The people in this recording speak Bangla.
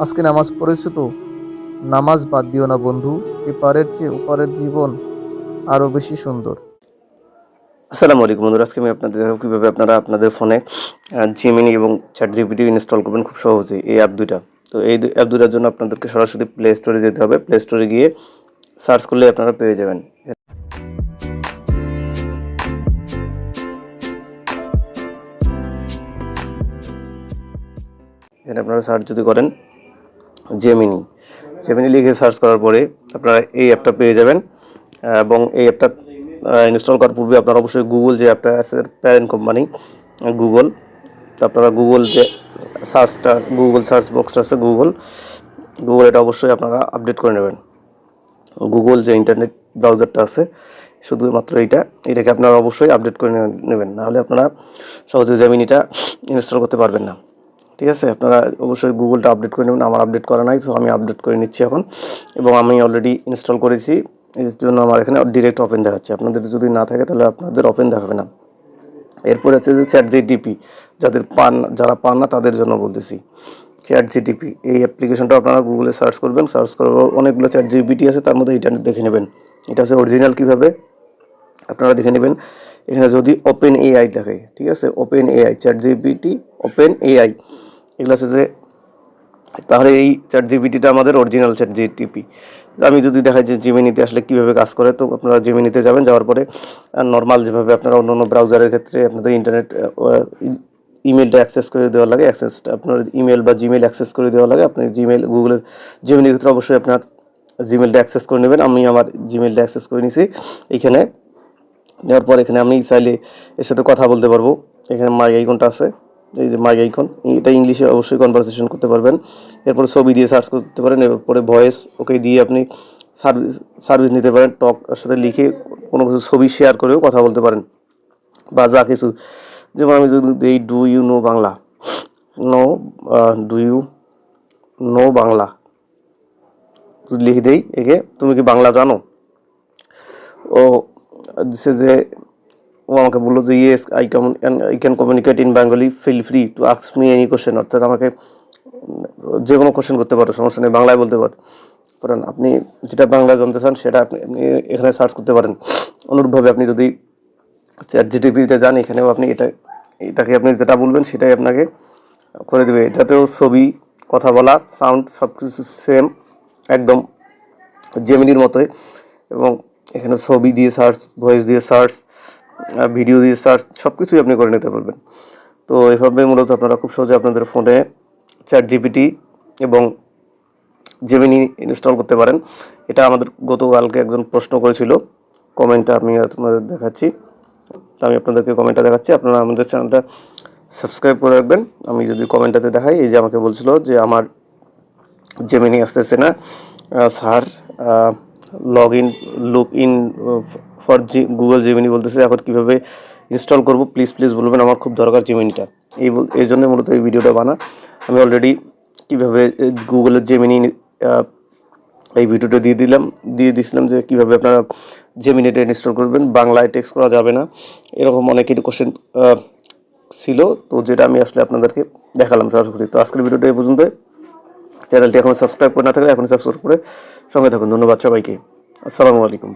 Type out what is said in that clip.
আজকে নামাজ পড়েছো তো? নামাজ বাদ দিও না বন্ধু, এপারের চেয়ে ওপারের জীবন আরো বেশি সুন্দর। আসসালামু আলাইকুম বন্ধুরা, আজকে আমি আপনাদের দেখাবো কীভাবে আপনারা আপনাদের ফোনে জিমিনি এবং চ্যাট জিপিটি ইনস্টল করবেন খুব সহজেই এই অ্যাপ দুইটা। তো এই অ্যাপ দুটার জন্য আপনাদেরকে সরাসরি প্লে স্টোরে যেতে হবে। প্লে স্টোরে গিয়ে সার্চ করলে আপনারা পেয়ে যাবেন। এখানে আপনারা সার্চ যদি করেন জেমিনি জেমিনি লিখে সার্চ করার পরে আপনারা এই অ্যাপটা পেয়ে যাবেন। এবং এই অ্যাপটা ইনস্টল করার পূর্বে আপনারা অবশ্যই গুগল যে অ্যাপটা আছে, প্যারেন্ট কোম্পানি গুগল, তো আপনারা গুগল যে সার্চটা, গুগল সার্চ বক্সটা আছে, গুগল এটা অবশ্যই আপনারা আপডেট করে নেবেন। গুগল যে ইন্টারনেট ব্রাউজারটা আছে শুধুমাত্র এটাকে আপনারা অবশ্যই আপডেট করে নেবেন, নাহলে আপনারা সহজে জেমিনিটা ইনস্টল করতে পারবেন না। ঠিক আছে, আপনারা অবশ্যই গুগলটা আপডেট করে নেবেন। আমার আপডেট করা নাই, তো আমি আপডেট করে নিচ্ছি এখন, এবং আমি অলরেডি ইনস্টল করেছি, এর জন্য আমার এখানে ডিরেক্ট ওপেন দেখাচ্ছে। আপনাদের যদি না থাকে তাহলে আপনাদের ওপেন দেখাবে না। এরপর হচ্ছে যে চ্যাট জিটিপি, যারা পান না তাদের জন্য বলতেছি। চ্যাট জিটিপি এই অ্যাপ্লিকেশনটা আপনারা গুগলে সার্চ করবেন। সার্চ করার অনেকগুলো চ্যাট জিপিটি আছে, তার মধ্যে এটা দেখে নেবেন। এটা হচ্ছে অরিজিনাল কীভাবে আপনারা দেখে নেবেন। এখানে যদি ওপেন এআই দেখে, ঠিক আছে, open AI, chat GPT, open AI, এগুলো আছে যে, তাহলে এই চ্যাট জিপিটিটা আমাদের অরিজিনাল চ্যাট জিটিপি। আমি যদি দেখাই যে জিমিনিতে আসলে কীভাবে কাজ করে, তো আপনারা জিমিনিতে যাবেন। যাওয়ার পরে নর্মাল যেভাবে আপনারা অন্য ব্রাউজারের ক্ষেত্রে আপনাদের ইন্টারনেট ইমেলটা অ্যাক্সেস করে দেওয়া লাগে, আপনার ইমেল বা জিমেল অ্যাক্সেস করে দেওয়া লাগে। আপনি গুগলের জিমেলের ক্ষেত্রে অবশ্যই আপনার জিমেলটা অ্যাক্সেস করে নেবেন। আমি আমার জিমেলটা অ্যাক্সেস করে নিছি। এখানে নেওয়ার পর এখানে আমি চাইলে এর সাথে কথা বলতে পারবো। এখানে মাই আইকনটা আছে, এই যে মাই আইকন, এটা ইংলিশে অবশ্যই কনভারসেশন করতে পারবেন। এরপরে ছবি দিয়ে সার্চ করতে পারেন, এরপরে ভয়েস ওকে দিয়ে আপনি সার্ভিস নিতে পারেন। টকের সাথে লিখে কোনো কিছু ছবি শেয়ার করেও কথা বলতে পারেন, বা যা কিছু। যেমন আমি যদি দিই do you know Bangla, do you know Bangla লিখে দেই একে, তুমি কি বাংলা জানো? ও দিছে যে, ও আমাকে বললো যে yes I can communicate in Bengali, feel free to ask me any question. অর্থাৎ আমাকে যে কোনো কোশ্চেন করতে পারো, সমস্যা নেই, বাংলায় বলতে পারেন। আপনি যেটা বাংলায় জানতে চান সেটা আপনি এখানে সার্চ করতে পারেন। অনুরূপভাবে আপনি যদি চ্যাট জিটিপিতে যান, এখানেও আপনি এটাকে আপনি যেটা বলবেন সেটাই আপনাকে করে দেবে। এটাতেও ছবি, কথা বলা, সাউন্ড সব কিছু সেম, একদম জেমিনির মতোই। এবং এখানে ছবি দিয়ে সার্চ, ভয়েস দিয়ে সার্চ, ভিডিও দিয়ে সার্চ, সব কিছুই আপনি করে নিতে পারবেন। তো এভাবে মূলত আপনারা খুব সহজে আপনাদের ফোনে চ্যাট জিপিটি এবং জেমিনি ইনস্টল করতে পারেন। এটা আমাদের গতকালকে একজন প্রশ্ন করেছিল, কমেন্টটা আমি আপনাদের দেখাচ্ছি। আমি আপনাদেরকে কমেন্টটা দেখাচ্ছি, আপনারা আমাদের চ্যানেলটা সাবস্ক্রাইব করে রাখবেন। আমি যদি কমেন্টটাতে দেখাই, এই যে আমাকে বলছিল যে আমার জেমিনি আসতেছে না sir, look in for Google Gemini বলতেছে। এখন কীভাবে ইনস্টল করব প্লিজ বলবেন, আমার খুব দরকার জেমিনিটা। এই জন্য মূলত এই ভিডিওটা আমি অলরেডি কীভাবে গুগলের জেমিনি এই ভিডিওটা দিয়ে দিয়েছিলাম যে কীভাবে আপনারা জেমিনিটা ইনস্টল করবেন। বাংলায় টেক্সট করা যাবে না, এরকম অনেকেরই কোশ্চেন ছিল, তো যেটা আমি আসলে আপনাদেরকে দেখালাম সরাসরি। তো আজকের ভিডিওটা এই পর্যন্ত। চ্যানেলটি এখনও সাবস্ক্রাইব করে না থাকলে এখনই সাবস্ক্রাইব করে সঙ্গে থাকুন। ধন্যবাদ সবাইকে। আসসালামু আলাইকুম।